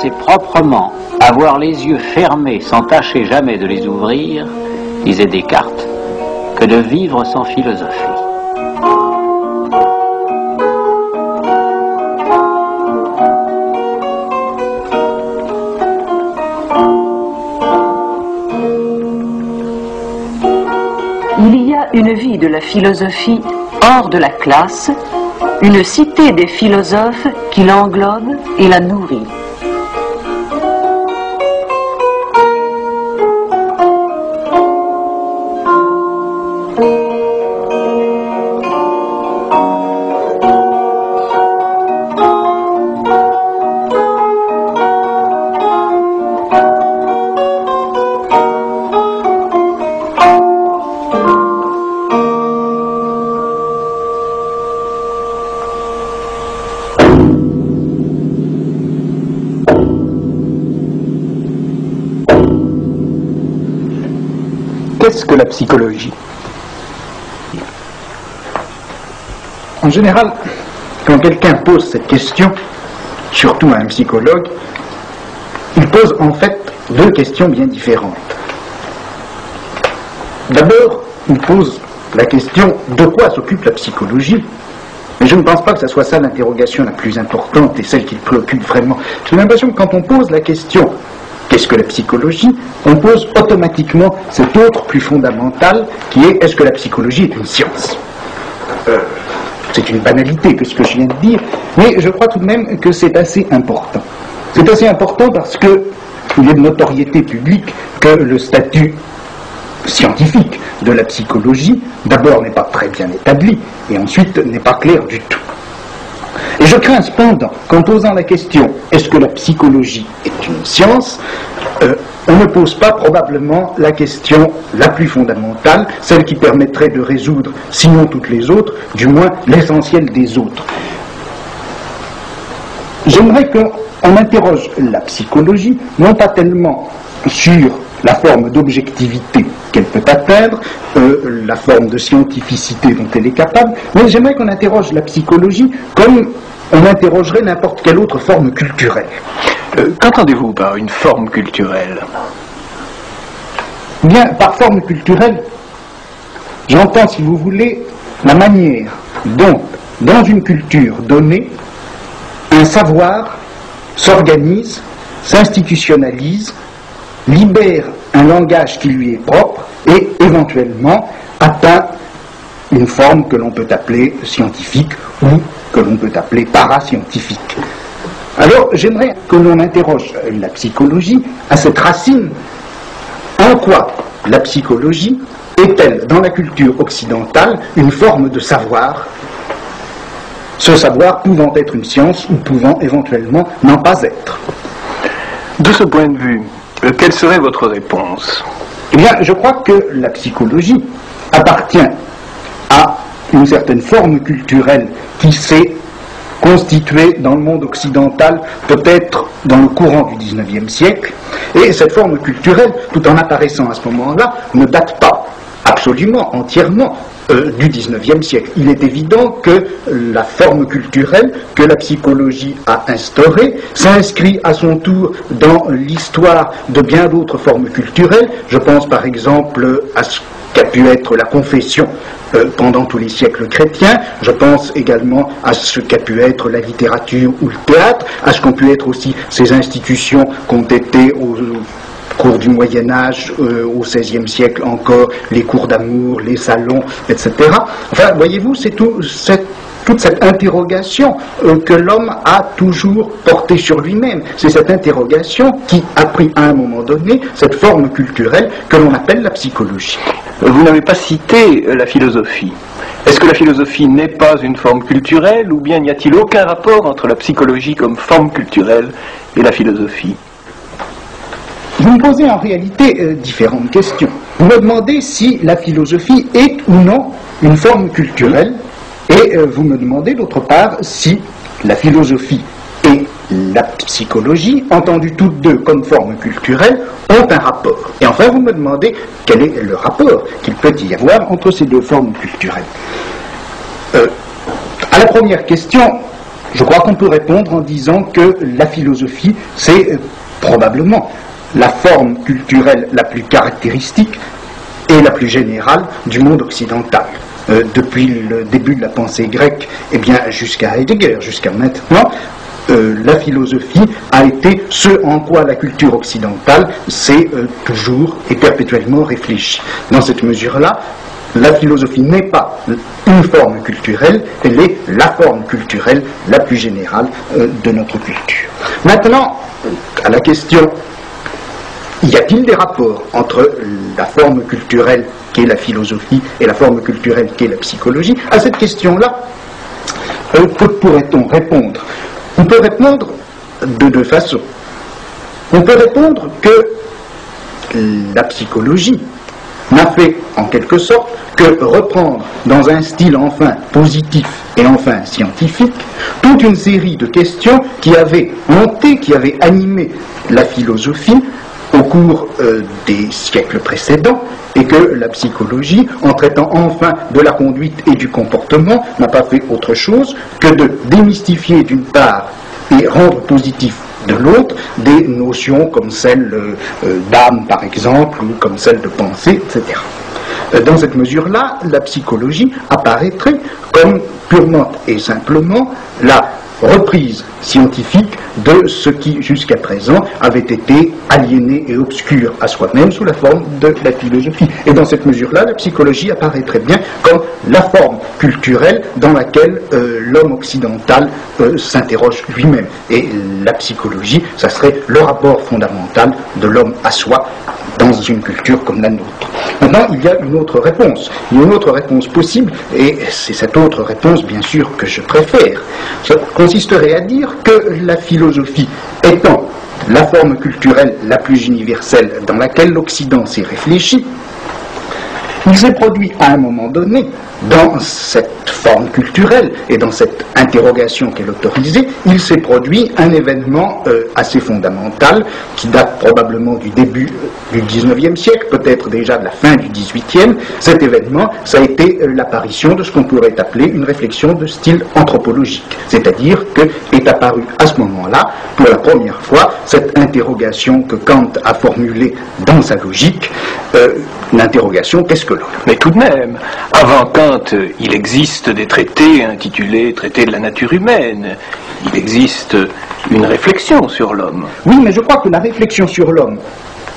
c'est proprement avoir les yeux fermés sans tâcher jamais de les ouvrir, disait Descartes, que de vivre sans philosophie. Il y a une vie de la philosophie hors de la classe, une cité des philosophes qui l'englobe et la nourrit. Qu'est-ce que la psychologie? En général, quand quelqu'un pose cette question, surtout à un psychologue, il pose en fait deux questions bien différentes. D'abord, il pose la question de quoi s'occupe la psychologie. Mais je ne pense pas que ce soit ça l'interrogation la plus importante et celle qui le préoccupe vraiment. J'ai l'impression que quand on pose la question qu'est-ce que la psychologie, on pose automatiquement cet autre plus fondamental qui est est-ce que la psychologie est une science? C'est une banalité que ce que je viens de dire, mais je crois tout de même que c'est assez important. C'est assez important parce que il est de notoriété publique que le statut scientifique de la psychologie, d'abord n'est pas très bien établi, et ensuite n'est pas clair du tout. Et je crains cependant qu'en posant la question est-ce que la psychologie est une science, on ne pose pas probablement la question la plus fondamentale, celle qui permettrait de résoudre, sinon toutes les autres, du moins l'essentiel des autres. J'aimerais qu'on interroge la psychologie, non pas tellement sur la forme d'objectivité qu'elle peut atteindre, la forme de scientificité dont elle est capable, mais j'aimerais qu'on interroge la psychologie comme on interrogerait n'importe quelle autre forme culturelle. Qu'entendez-vous par une forme culturelle? Bien, par forme culturelle, j'entends, si vous voulez, la manière dont, dans une culture donnée, un savoir s'organise, s'institutionnalise, libère un langage qui lui est propre et éventuellement atteint une forme que l'on peut appeler scientifique ou que l'on peut appeler parascientifique. Alors j'aimerais que l'on interroge la psychologie à cette racine. En quoi la psychologie est-elle dans la culture occidentale une forme de savoir, ce savoir pouvant être une science ou pouvant éventuellement n'en pas être? De ce point de vue, quelle serait votre réponse? Eh bien, je crois que la psychologie appartient à une certaine forme culturelle qui s'est constituée dans le monde occidental, peut-être dans le courant du XIXe siècle, et cette forme culturelle, tout en apparaissant à ce moment-là, ne date pas absolument, entièrement du XIXe siècle. Il est évident que la forme culturelle que la psychologie a instaurée s'inscrit à son tour dans l'histoire de bien d'autres formes culturelles. Je pense par exemple à ce qu'a pu être la confession pendant tous les siècles chrétiens. Je pense également à ce qu'a pu être la littérature ou le théâtre, à ce qu'ont pu être aussi ces institutions qu'ont été au cours du Moyen-Âge, au XVIe siècle encore, les cours d'amour, les salons, etc. Enfin, voyez-vous, c'est toute cette interrogation que l'homme a toujours portée sur lui-même. C'est cette interrogation qui a pris à un moment donné cette forme culturelle que l'on appelle la psychologie. Vous n'avez pas cité la philosophie. Est-ce que la philosophie n'est pas une forme culturelle, ou bien n'y a-t-il aucun rapport entre la psychologie comme forme culturelle et la philosophie? Vous me posez en réalité différentes questions. Vous me demandez si la philosophie est ou non une forme culturelle, et vous me demandez d'autre part si la philosophie et la psychologie, entendues toutes deux comme forme culturelle, ont un rapport. Et enfin, vous me demandez quel est le rapport qu'il peut y avoir entre ces deux formes culturelles. À la première question, Je crois qu'on peut répondre en disant que la philosophie, c'est probablement la forme culturelle la plus caractéristique et la plus générale du monde occidental. Depuis le début de la pensée grecque, eh bien, jusqu'à Heidegger, jusqu'à maintenant, la philosophie a été ce en quoi la culture occidentale s'est toujours et perpétuellement réfléchie. Dans cette mesure-là, la philosophie n'est pas une forme culturelle, elle est la forme culturelle la plus générale de notre culture. Maintenant, à la question, y a-t-il des rapports entre la forme culturelle qu'est la philosophie et la forme culturelle qu'est la psychologie? À cette question-là, que pourrait-on répondre? On peut répondre de deux façons. On peut répondre que la psychologie n'a fait en quelque sorte que reprendre dans un style enfin positif et enfin scientifique toute une série de questions qui avaient monté, qui avaient animé la philosophie au cours des siècles précédents, et que la psychologie, en traitant enfin de la conduite et du comportement, n'a pas fait autre chose que de démystifier d'une part et rendre positif de l'autre des notions comme celle d'âme par exemple, ou comme celle de pensée, etc. Dans cette mesure-là, la psychologie apparaîtrait comme purement et simplement la reprise scientifique de ce qui jusqu'à présent avait été aliéné et obscur à soi-même sous la forme de la philosophie. Et dans cette mesure-là, la psychologie apparaîtrait bien comme la forme culturelle dans laquelle l'homme occidental s'interroge lui-même. Et la psychologie, ça serait le rapport fondamental de l'homme à soi dans une culture comme la nôtre. Maintenant, il y a une autre réponse. Il y a une autre réponse possible, et c'est cette autre réponse, bien sûr, que je préfère. Ça consisterait à dire que la philosophie étant la forme culturelle la plus universelle dans laquelle l'Occident s'est réfléchi, il s'est produit à un moment donné, dans cette forme culturelle et dans cette interrogation qu'elle autorisait, il s'est produit un événement assez fondamental qui date probablement du début du XIXe siècle, peut-être déjà de la fin du XVIIIe. Cet événement, ça a été l'apparition de ce qu'on pourrait appeler une réflexion de style anthropologique, c'est-à-dire qu'est apparue à ce moment-là, pour la première fois, cette interrogation que Kant a formulée dans sa logique, l'interrogation « qu'est-ce que l'homme ?» Mais tout de même, avant Kant, il existe des traités intitulés « Traités de la nature humaine ». Il existe une réflexion sur l'homme. Oui, mais je crois que la réflexion sur l'homme,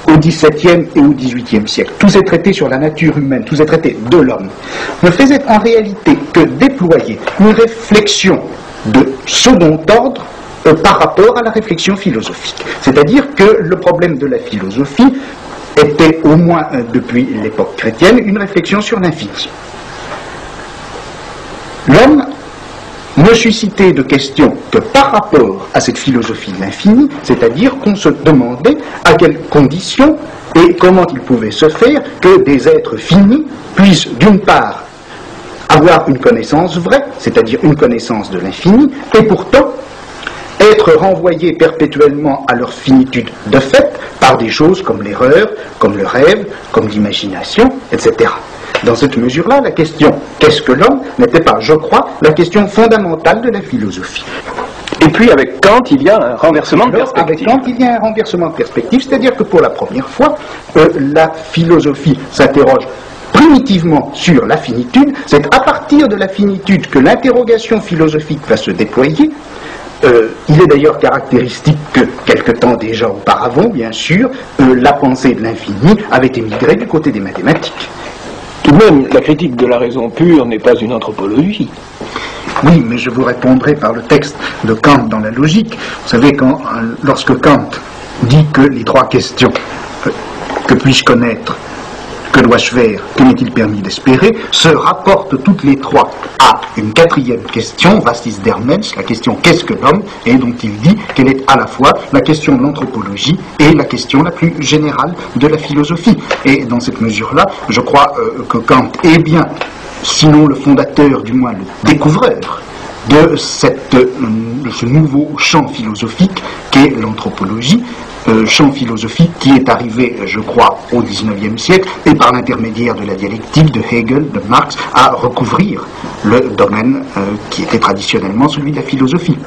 au XVIIe et au XVIIIe siècle, tous ces traités sur la nature humaine, tous ces traités de l'homme, ne faisaient en réalité que déployer une réflexion de second ordre par rapport à la réflexion philosophique. C'est-à-dire que le problème de la philosophie était, au moins depuis l'époque chrétienne, une réflexion sur l'infini. L'homme ne suscitait de questions que par rapport à cette philosophie de l'infini, c'est-à-dire qu'on se demandait à quelles conditions et comment il pouvait se faire que des êtres finis puissent d'une part avoir une connaissance vraie, c'est-à-dire une connaissance de l'infini, et pourtant être renvoyés perpétuellement à leur finitude de fait par des choses comme l'erreur, comme le rêve, comme l'imagination, etc. Dans cette mesure-là, la question « qu'est-ce que l'homme » n'était pas, je crois, la question fondamentale de la philosophie. Et puis avec Kant, il y a un renversement de perspective. Avec Kant, il y a un renversement de perspective, c'est-à-dire que pour la première fois, la philosophie s'interroge primitivement sur la finitude. C'est à partir de la finitude que l'interrogation philosophique va se déployer. Il est d'ailleurs caractéristique que, quelque temps déjà auparavant, bien sûr, la pensée de l'infini avait émigré du côté des mathématiques. Tout de même, la critique de la raison pure n'est pas une anthropologie. Oui, mais je vous répondrai par le texte de Kant dans la logique. Vous savez, lorsque Kant dit que les trois questions, que puis-je connaître, que dois-je faire, que m'est-il permis d'espérer, se rapportent toutes les trois à une quatrième question, Vastis Dermens, la question « qu'est-ce que l'homme ?» et dont il dit qu'elle est à la fois la question de l'anthropologie et la question la plus générale de la philosophie. Et dans cette mesure-là, je crois que Kant est bien, sinon le fondateur, du moins le découvreur de ce nouveau champ philosophique qu'est l'anthropologie, champ philosophique qui est arrivé, je crois, au XIXe siècle, et par l'intermédiaire de la dialectique de Hegel, de Marx, à recouvrir le domaine qui était traditionnellement celui de la philosophie.